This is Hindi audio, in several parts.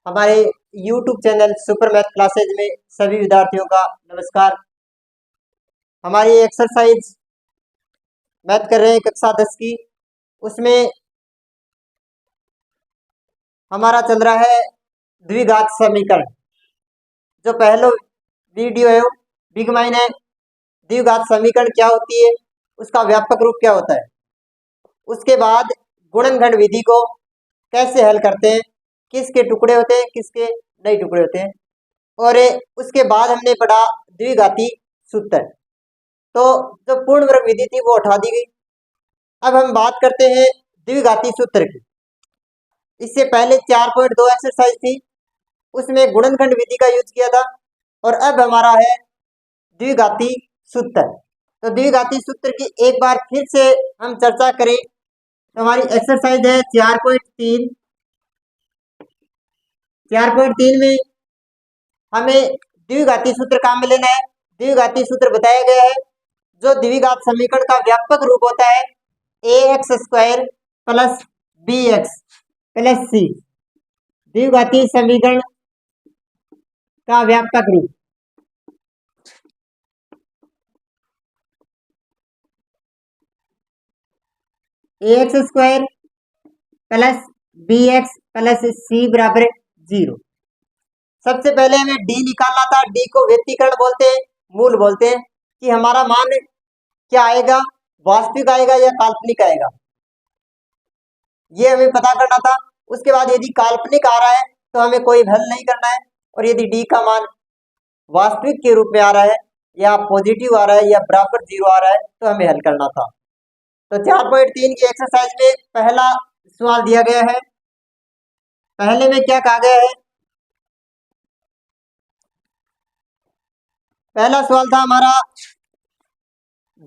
हमारे YouTube channel super math classes में सभी विद्यार्थियों का नमस्कार। हमारी एक्सरसाइज मैथ कर रहे हैं कक्षा 10 की। उसमें हमारा चल रहा है द्विघात समीकरण। जो पहला वीडियो है वो बिग माइन है, द्विघात समीकरण क्या होती है, उसका व्यापक रूप क्या होता है। उसके बाद गुणनखंड विधि को कैसे हल करते हैं, किसके टुकड़े होते हैं किसके नहीं टुकड़े होते हैं, और उसके बाद हमने पढ़ा द्विघाती सूत्र। तो जो पूर्ण वर्ग विधि थी वो उठा दी गई। अब हम बात करते हैं द्विघाती सूत्र की। इससे पहले 4.2 एक्सरसाइज थी, उसमें गुणनखंड विधि का यूज किया था, और अब हमारा है द्विघाती सूत्र। तो द्विघाती सूत्र की एक बार फिर से हम चर्चा करें तो हमारी एक्सरसाइज है 4.3। 4.3 में हमें द्विघाती सूत्र काम में लेना है। द्विघाती सूत्र बताया गया है जो द्विघात समीकरण का व्यापक रूप होता है ax² plus bx plus c। द्विघाती समीकरण का व्यापक रूप ax² plus bx plus c बराबर 0। सबसे पहले हमें d निकालना था। d को व्यक्तीकरण बोलते हैं, मूल बोलते हैं, कि हमारा मान क्या आएगा, वास्तविक आएगा या काल्पनिक आएगा, ये हमें पता करना था। उसके बाद यदि काल्पनिक आ रहा है तो हमें कोई हल नहीं करना है, और यदि d का मान वास्तविक के रूप में आ रहा है या पॉजिटिव आ रहा है या बराबर 0 आ रहा है तो हमें हल करना था। तो 4.3 की एक्सरसाइज में पहला सवाल दिया गया है। पहले में क्या कहा गया है, पहला सवाल था हमारा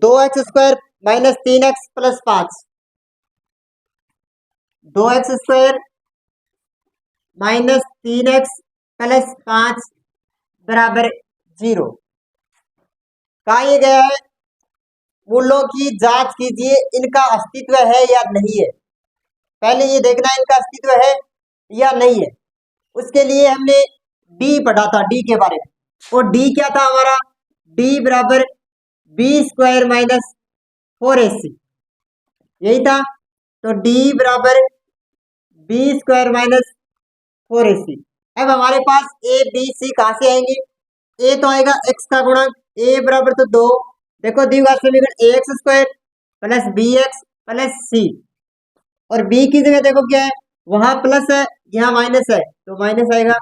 2x² minus 3x plus 5। 2x² minus 3x plus 5 बराबर 0। कहा यह गया है मूलों की जांच कीजिए, इनका अस्तित्व है या नहीं है। पहले ये देखना है इनका अस्तित्व है या नहीं है। उसके लिए हमने d पढ़ा था, d के बारे में। और d क्या था हमारा, d बराबर b² माइनस 4ac, यही था। तो d बराबर b² माइनस 4ac। अब हमारे पास a b c कहाँ से आएंगे। a तो आएगा x का गुणक, a बराबर तो 2। देखो द्विघात समीकरण ax² plus bx plus c, और b की जगह देखो क्या है, वहां प्लस है यहाँ माइनस है तो माइनस आएगा।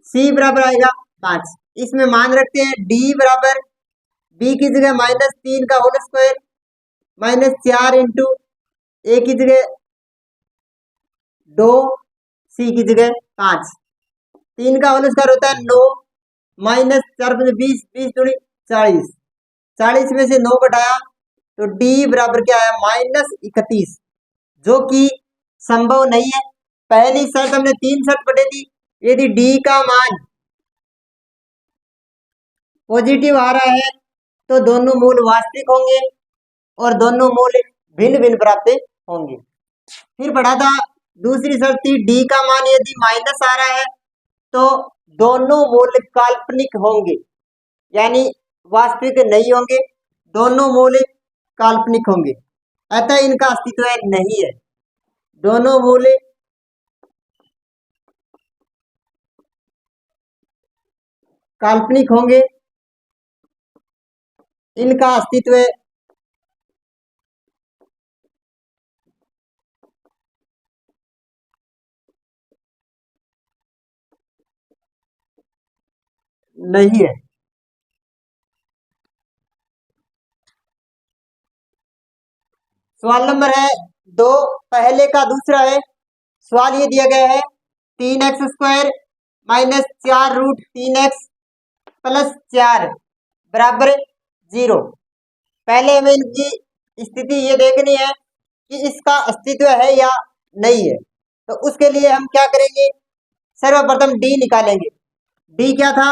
c बराबर आएगा 5। इसमें मान रखते हैं d बराबर b की जगह -3 का whole square minus 4 into a की जगह 2, c की जगह 5। 3 का होल स्क्वायर होता है 9, माइनस 4 20, 20 दूनी 40। 40 में से 9 घटाया तो d बराबर क्या आया, -31, जो कि संभव नहीं है। पहली शर्त हमने 3 शर्त पढ़ी थी, यदि d का मान पॉजिटिव आ रहा है तो दोनों मूल वास्तविक होंगे और दोनों मूल भिन्न भिन्न प्राप्त होंगे। फिर पढ़ा था दूसरी शर्त थी, d का मान यदि माइनस आ रहा है तो दोनों मूल काल्पनिक होंगे, यानी वास्तविक नहीं होंगे, दोनों मूल काल्पनिक होंगे, अतः इनका अस्तित्व नहीं है। दोनों मूल काल्पनिक होंगे, इनका अस्तित्व नहीं है। सवाल नंबर है 2 पहले का दूसरा है। सवाल ये दिया गया है 3x² माइनस 4√3x प्लस 4 बराबर 0। पहले हमें इनकी स्थिति ये देखनी है कि इसका अस्तित्व है या नहीं है। तो उसके लिए हम क्या करेंगे, सर्वप्रथम d निकालेंगे। d क्या था,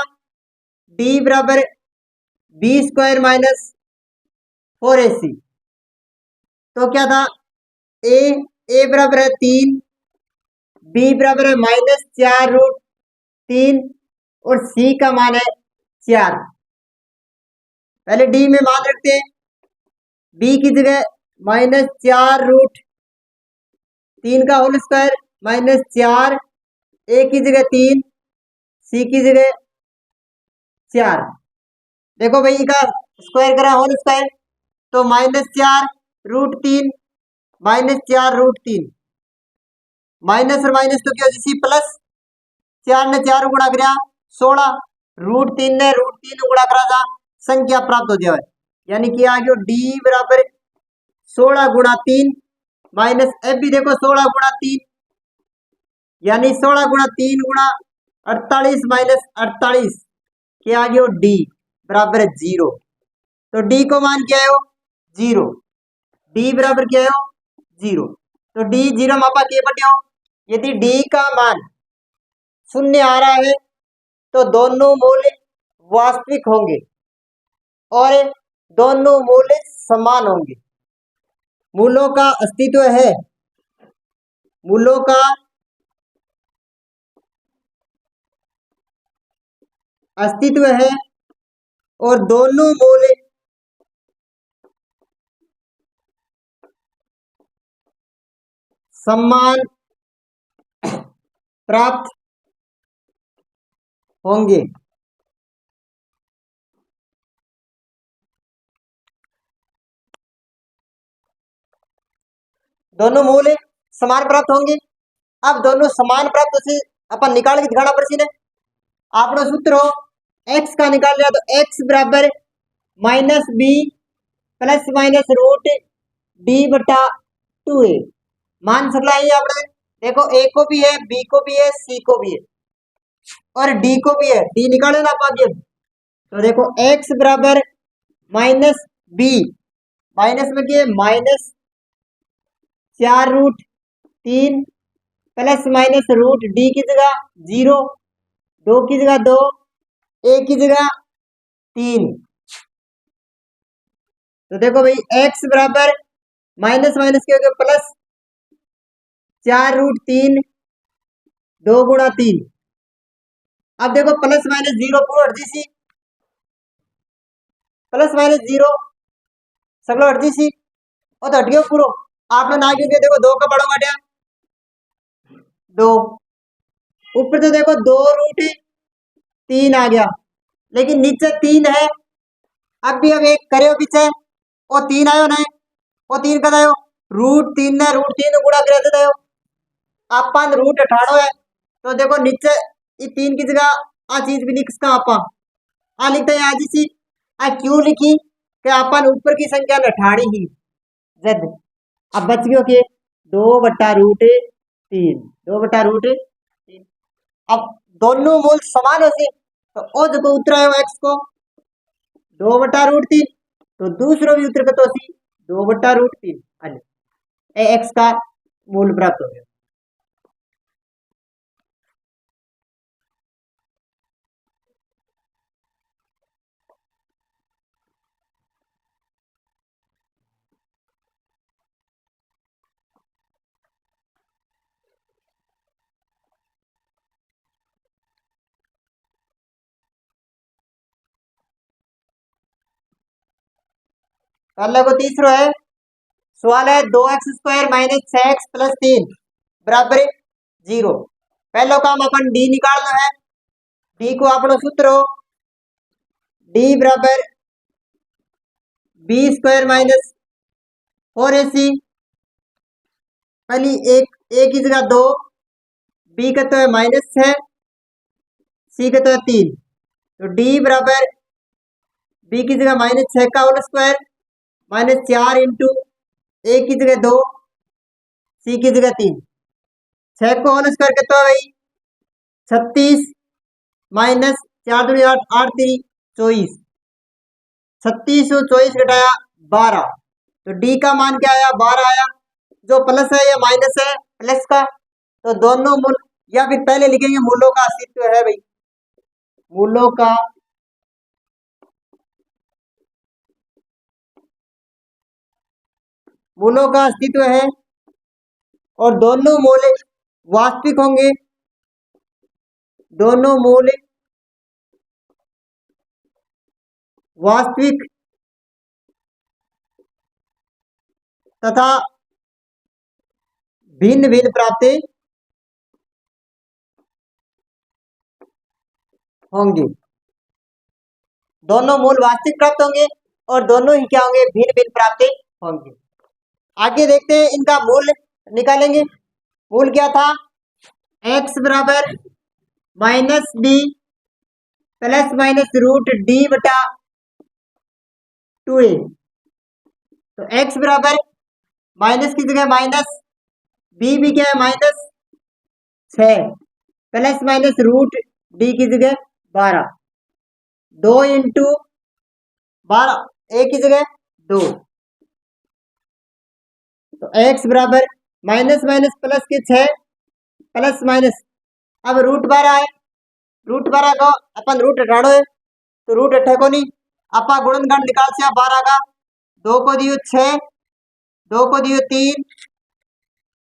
d बराबर b² माइनस 4ac। तो क्या था, a बराबर है 3, बी बराबर है -4√3 और सी का मान है 4। पहले डी में मान रखते हैं। बी की जगह -4√3 का होल स्क्वायर -4, ए की जगह 3, सी की जगह 4। देखो भाई का स्क्वायर करा होल स्क्वायर तो -4√3 -4√3 माइनस और माइनस तो क्या हो जाए प्लस। 4 ने 4 गुणा करा 16, √3 ने √3 गुणा करा था संख्या प्राप्त हो जाए। यानी कि आ गया डी बराबर 16 गुणा 3 माइनस एफ भी देखो 16 गुणा 3 यानी 16 गुणा 3 गुणा 48 माइनस 48 क्या आ गया डी बराबर है 0। तो डी को मान क्या है 0। डी बराबर क्या है 0। तो डी 0 मापा के बटे हो। यदि डी का मान 0 आ रहा है तो दोनों मूल्य वास्तविक होंगे और दोनों मूल्य समान होंगे। मूलों का अस्तित्व है, मूलों का अस्तित्व है और दोनों मूल्य समान प्राप्त होंगे। दोनों मूल्य समान प्राप्त होंगे। अब दोनों समान प्राप्त से अपन निकाल के दिखाना पड़सी ने। आपनो सूत्र हो x का निकाल लिया तो x बराबर -b plus minus root D बटा 2a मान सकला है आपने। देखो a को भी है, b को भी है, c को भी है और d को भी है। d निकाले ना आप आगे। तो देखो x बराबर -b माइनस में क्या -4√3 प्लस माइनस रूट डी की जगह 0, 2 की जगह 2, ए की जगह 3। तो देखो भाई x बराबर माइनस माइनस क्या हो गया प्लस 4√3 2 गुणा 3। अब देखो प्लस माइनस 0 पूरा हट जी प्लस माइनस 0 सगलो हट जी और तो हट गया पूरा। आपने ना क्यों देखो 2 का बड़ा काटा 2 ऊपर तो देखो 2√3 आ गया लेकिन नीचे 3 है। अब भी अब एक करे पीछे और 3 आयो ना और 3 का आयो √3 ने √3 गुणा करे दे आपन रूट 18 है। तो देखो नीचे ये 3 की जगह आ चीज भी लिख सकता आपा आ लिखते हैं आज सी आ क्यों लिखी कि अपन ऊपर की संख्या ने ठाड़ी ही जद। अब बच गयो के 2/√3 2/√3। अब दोनों मूल समान होते तो ओ जब उतरा है x को 2/√3 तो दूसरो भी उतर तो सी 2/√3 x का मूल प्राप्त हो गया। पहले को तीसरो है सवाल है 2x² माइनस 6x प्लस 3 बराबर 0। पहलो काम अपन डी निकालना है। डी को अपनो सूत्र हो डी बराबर b² माइनस 4ac पहली एक ए की जगह 2 बी का तो है -6 सी का तो है 3। तो डी बराबर बी की जगह -6 का होल स्क्वायर -4 इंटू ए की जगह 2 सी की जगह 3। 6 को होल स्क्वायर कितना है भाई 36 माइनस 4 दूनी 8 8 3 24 36 और 24 घटाया 12। तो डी का मान क्या आया 12 आया। जो प्लस है या माइनस है प्लस का तो दोनों मूल या फिर पहले लिखेंगे मूलों का अस्तित्व है भाई मूलों का अस्तित्व है और दोनों मूल्य वास्तविक होंगे, दोनों मूल वास्तविक तथा भिन्न भिन्न प्राप्त होंगे। दोनों मूल वास्तविक प्राप्त होंगे और दोनों ही क्या होंगे, भिन्न भिन्न प्राप्त होंगे। आगे देखते हैं, इनका मूल निकालेंगे। मूल क्या था, x बराबर minus B plus minus root D बटा 2a। तो x बराबर माइनस की जगह माइनस, बी भी क्या है minus 6 plus minus root D की जगह 12, 2 इंटू 12, ए की जगह 2। तो x बराबर माइनस माइनस प्लस के 6 प्लस माइनस, अब रूट 12 है, रूट 12 को अपन रूट हटाड़ो है तो रूट अठे को नहीं, आपा गुणनखंड निकाल से 12 का, 2 को दियो 6, 2 को दियो 3,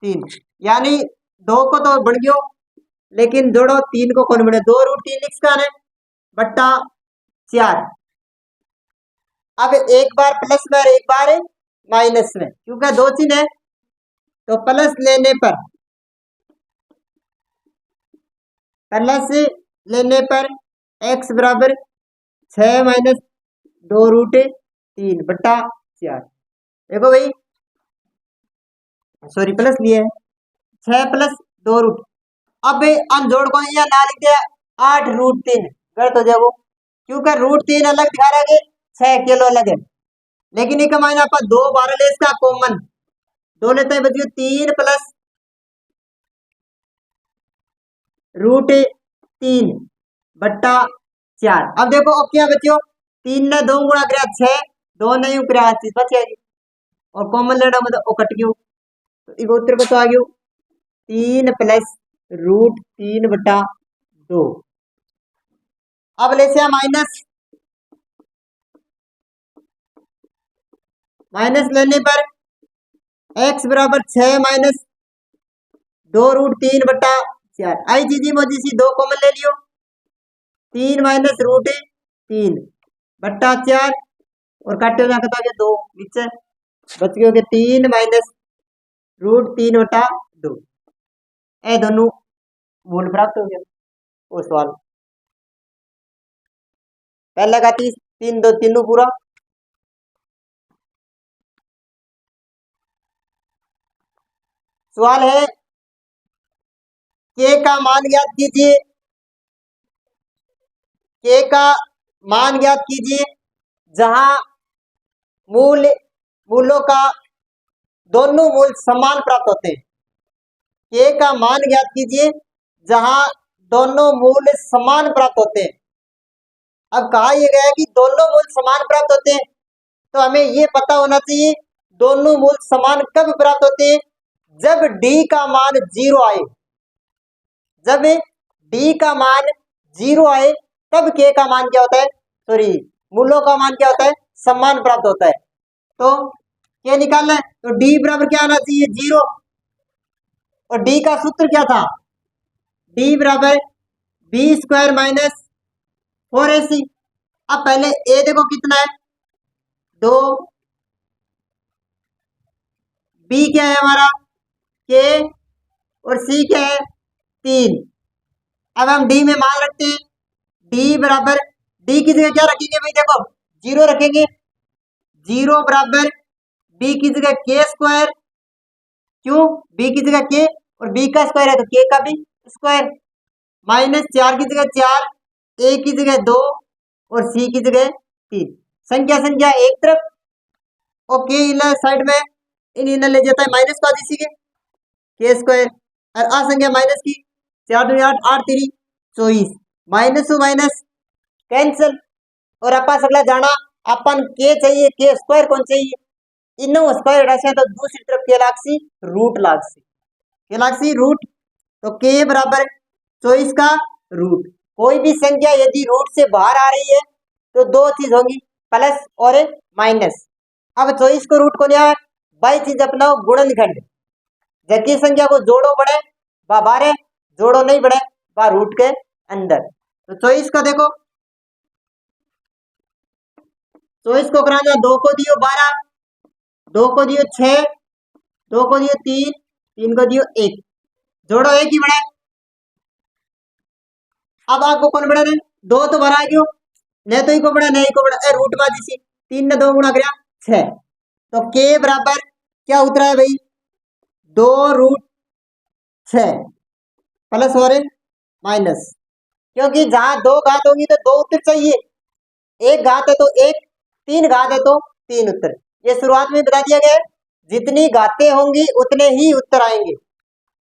3 यानी 2 को तो बढ़ गयो लेकिन जोड़ो 3 को कौन बढ़े, 2 रूट 3 लिख है बट्टा 4। अब एक बार प्लस में एक बार माइनस में, क्योंकि दो चिन्ह है तो प्लस लेने पर x बराबर 6 माइनस 2 रूट 3 बट्टा 4। देखो भाई, सॉरी प्लस लिए है, 6 प्लस 2 रूट, अब अनजोड़ को यहाँ ना लिख दिया 8 रूट 3, गलत हो जाए वो, क्योंकि रूट 3 अलग दिखा रहा है, 6 किलो अलग है, लेकिन एक मायने आप 2 12 ले इसका कॉमन, 2 लेते हैं बच्चों 3 प्लस रूट 3 बट्टा 4। अब देखो अब क्या बच्चों, 3 ने 2 गुणा करा 6, 2 ने यूं करा 8 बच जाएगी और कॉमन लेना मतलब वो कट गयो, तो एक उत्तर को तो आ गयो 3 प्लस रूट 3 बट्टा 2। अब ले से माइनस, माइनस लेने पर x बराबर 6 माइनस 2 रूट 3 बट्टा 4, आई जी मोजी सी 2 कॉमन ले लियो, 3 माइनस रूट 3 बट्टा 4 और काटे ना कटा के 2 नीचे बच गयो के 3 माइनस रूट 3 बट्टा 2। ए दोनों मूल प्राप्त हो गया। वो सवाल पहला का 3 2 तीनों पूरा। सवाल है के का मान ज्ञात कीजिए, के का मान ज्ञात कीजिए जहां मूलों का दोनों मूल समान प्राप्त होते हैं। के का मान ज्ञात कीजिए जहां दोनों मूल समान प्राप्त होते हैं। अब कहा यह गया कि दोनों मूल समान प्राप्त होते हैं, तो हमें यह पता होना चाहिए दोनों मूल समान कब प्राप्त होते हैं, जब d का मान 0 आए, जब d का मान 0 आए तब k का मान क्या होता है, सॉरी मूलों का मान क्या होता है, समान प्राप्त होता है। तो क्या निकालना है, तो d बराबर क्या आना चाहिए 0, और d का सूत्र क्या था, d बराबर बी स्क्वायर माइनस 4ac। अब पहले a देखो कितना है 2, b क्या है हमारा k और c क्या है 3। अब हम d में मान रखते हैं, d बराबर d की जगह क्या रखेंगे भाई, देखो 0 रखेंगे, 0 बराबर b की जगह k स्क्वायर, क्यों b की जगह k और b का स्क्वायर है तो k का भी स्क्वायर, माइनस 4 की जगह 4, a की जगह 2 और c की जगह 3। संख्या एक तरफ और k इधर साइड में, इन इधर ले जाता है माइनस का इसी के स्क्वायर, और आ संख्या माइनस की 4 2 8 8 3 24, माइनस माइनस कैंसिल, और अपा सगला जाना अपन के चाहिए, के स्क्वायर कौन चाहिए, इनो स्क्वायर हटा तो दूसरी तरफ के लागसी रूट लागसी, के लागसी रूट, तो के बराबर 24 का रूट। कोई भी संख्या यदि रूट से बाहर आ रही है तो दो चीज होंगी, प्लस और माइनस। अब 24 को रूट को लिया, बाई चीज अपनाओ गुणनखंड, जबकि संख्या को जोड़ो बढ़े, बा बारे जोड़ो नहीं बढ़े बा रूट के अंदर। तो 24 का देखो, 24 को करा दिया, 2 को दियो 12, 2 को दियो 6, 2 को दियो 3, 3 को दियो 1, जोड़ो एक ही बढ़े। अब आपको कौन बढ़ा रहे, 2 तो भरा गयो, नहीं तो इको बढ़ा नहीं को बढ़ा रूट बाजी सी, 3 ने 2 गुणा करया 6, तो के बराबर क्या उतरा है भाई, 2 रूट 6 प्लस और माइनस, क्योंकि जहां 2 घात होगी तो 2 उत्तर चाहिए, 1 घात है तो 1, 3 घात है तो 3 उत्तर। ये शुरुआत में बता दिया गया है, जितनी घातें होंगी उतने ही उत्तर आएंगे,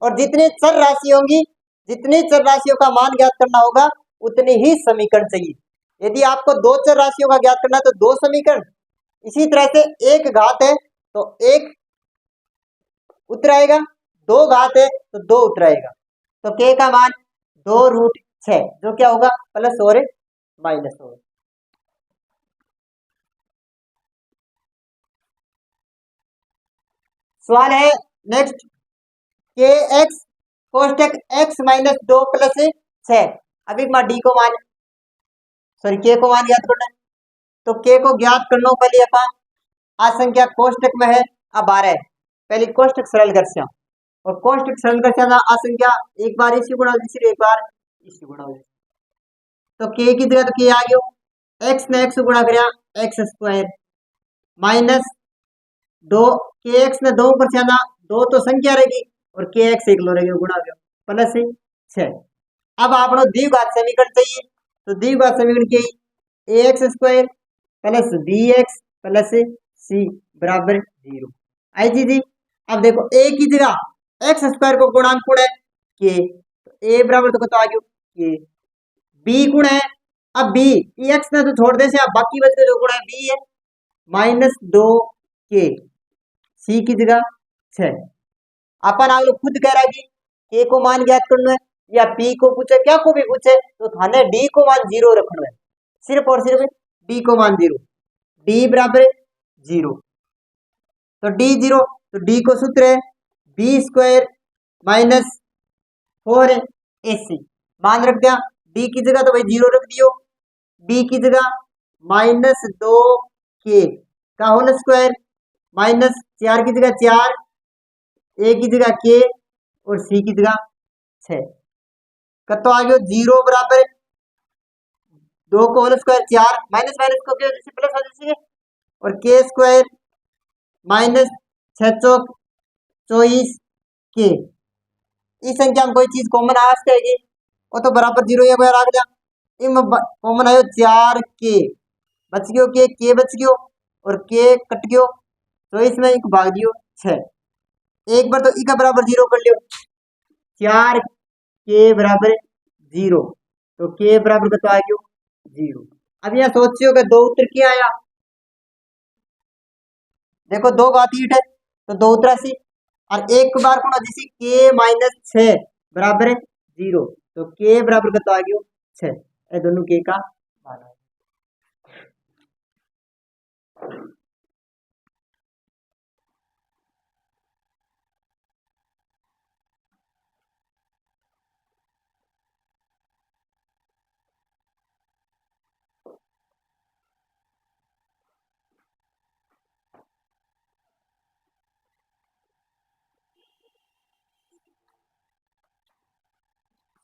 और जितनी चर राशि होंगी, जितनी चर राशियों का मान ज्ञात करना होगा उतने ही समीकरण चाहिए। यदि आपको 2 चर राशियों का ज्ञात करना है तो 2 समीकरण, इसी तरह से 1 घात है तो 1 उत्तर आएगा, 2 घात है तो 2 उत्तर आएगा। तो के का मान 2 रूट 6, जो क्या होगा प्लस और माइनस होगा। सवाल है नेक्स्ट, के एक्स कोष्टक एक्स माइनस 2 प्लस 6, अभी डी को मान, सॉरी के को मान ज्ञात करना है, तो के को ज्ञात करने के लिए अपन आसंख्या कोष्टक में है अब 12 है, पहले कोष्टक सरल कर श्याम, और कोष्टक सरल कर श्याम आसंख्या एक बार इसी गुणा दूसरी एक बार इसी गुणा हो, तो के की जगह तो के आ गयो, एक्स ने एक्स गुणा करया एक्स स्क्वायर माइनस 2, के एक्स ने 2 पर छाना 2 तो संख्या रहेगी और के एक्स एक लो रहेगी गुणा गया प्लस 6। अब आपको द्विघात समीकरण चाहिए, तो द्विघात समीकरण के a x square plus b x plus c बराबर 0 आई जी। अब देखो ए की जगह एक्स स्क्वायर को गुणांक गुण है के, तो ए बराबर तो कतो आ गयो के, बी गुण है, अब बी एक्स ने तो छोड़ दे से, अब बाकी बच गए जो गुण है बी है माइनस 2 के, सी की जगह 6। अपन आप लोग खुद कह रहा है कि के को मान ज्ञात करना है या पी को पूछे क्या को भी पूछे तो थाने डी को मान 0 रखना है, सिर्फ और सिर्फ डी को मान 0, डी बराबर 0, तो डी 0, तो डी को सूत्र है बी स्क्वायर माइनस 4ac, मान रख दिया, डी की जगह तो भाई 0 रख दियो, बी की जगह माइनस 2 के का होल स्क्वायर माइनस 4 की जगह 4, ए की जगह के और सी की जगह 6, कतो आ गयो 0 बराबर 2 को होल स्क्वायर 4 माइनस माइनस को क्या जैसे प्लस हो जैसे, और के स्क्वायर माइनस 6 चौक 24 के, इस संख्या में कोई चीज कॉमन आ जाएगी वो तो बराबर 0 या आ गया, इम कॉमन आयो 4 के बच गयो, के बच गयो और के कट गयो, तो इसमें एक भाग दियो 6, एक बार तो ई का बराबर 0 कर लियो, 4 के बराबर 0, तो के बराबर कतो आ गयो 0। अब यहाँ सोचियो कि 2 उत्तर क्या आया, देखो 2 घात 8 है तो 2 उत्तर 80, और एक बार को जैसे के माइनस 6 बराबर 0, तो के बराबर कतो आ गयो 6, ये दोनों के का मान है।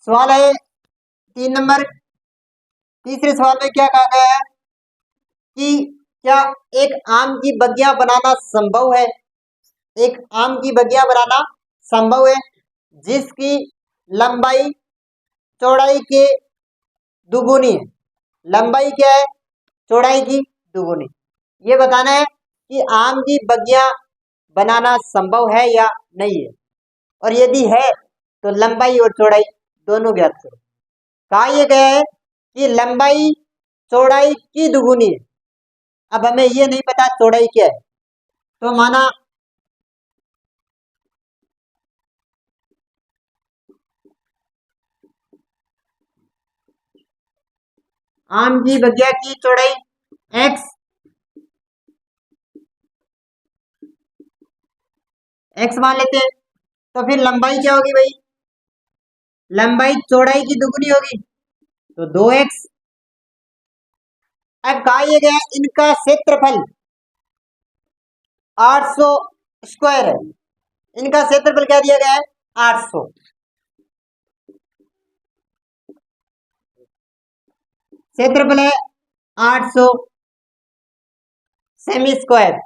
सवाल है 3 नंबर, तीसरे सवाल में क्या कहा गया है कि क्या एक आम की बगिया बनाना संभव है, एक आम की बगिया बनाना संभव है जिसकी लंबाई चौड़ाई के दुगुनी है, लंबाई क्या है चौड़ाई की दुगुनी, ये बताना है कि आम की बगिया बनाना संभव है या नहीं है, और यदि है तो लंबाई और चौड़ाई दोनों ज्ञात करो। कहा यह गया है कि लंबाई चौड़ाई की दुगुनी है, अब हमें ये नहीं पता चौड़ाई क्या है, तो माना आम की बगिया की चौड़ाई x, x मान लेते हैं, तो फिर लंबाई क्या होगी भाई लंबाई चौड़ाई की दुगुनी होगी तो 2x। अब कहा यह गया इनका क्षेत्रफल 800 स्क्वायर है। इनका क्षेत्रफल क्या दिया गया है 800। क्षेत्रफल है 800 सेमी स्क्वायर,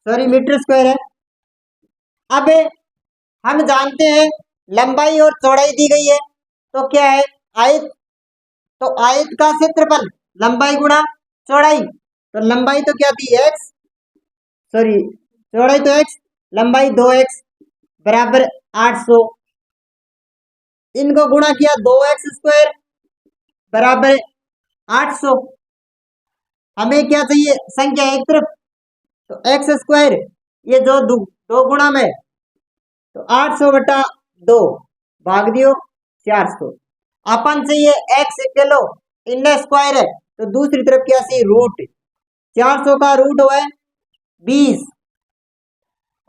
सॉरी मीटर स्क्वायर है। अब हम जानते हैं लंबाई और चौड़ाई दी गई है तो क्या है आयत, तो आयत का क्षेत्रफल लंबाई गुणा चौड़ाई, तो लंबाई तो क्या थी x, सॉरी चौड़ाई तो x, लंबाई 2x बराबर 800। इनको गुणा किया 2x स्क्वायर बराबर 800। हमें क्या चाहिए संख्या एक तरफ, तो एक्स स्क्वायर ये जो दो गुणा में तो 800 बटा 2 भाग दियो 400। अपन चाहिए एक्स किलो इन स्क्वायर है तो दूसरी तरफ क्या सी रूट, 400 का रूट हुआ है 20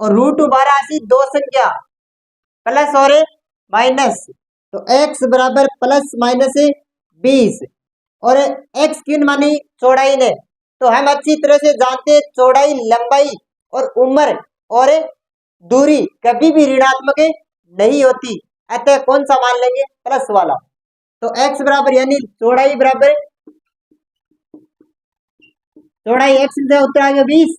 और रूट 12 सी दो संख्या प्लस और माइनस, तो x बराबर प्लस माइनस 20 और x किन मानी चौड़ाई ने, तो हम अच्छी तरह से जानते हैं चौड़ाई लंबाई और उम्र और दूरी कभी भी ऋणात्मक नहीं होती, अतः कौन सा मान लेंगे प्लस वाला। तो x बराबर यानी चौड़ाई बराबर चौड़ाई x से उत्तर आ गया 20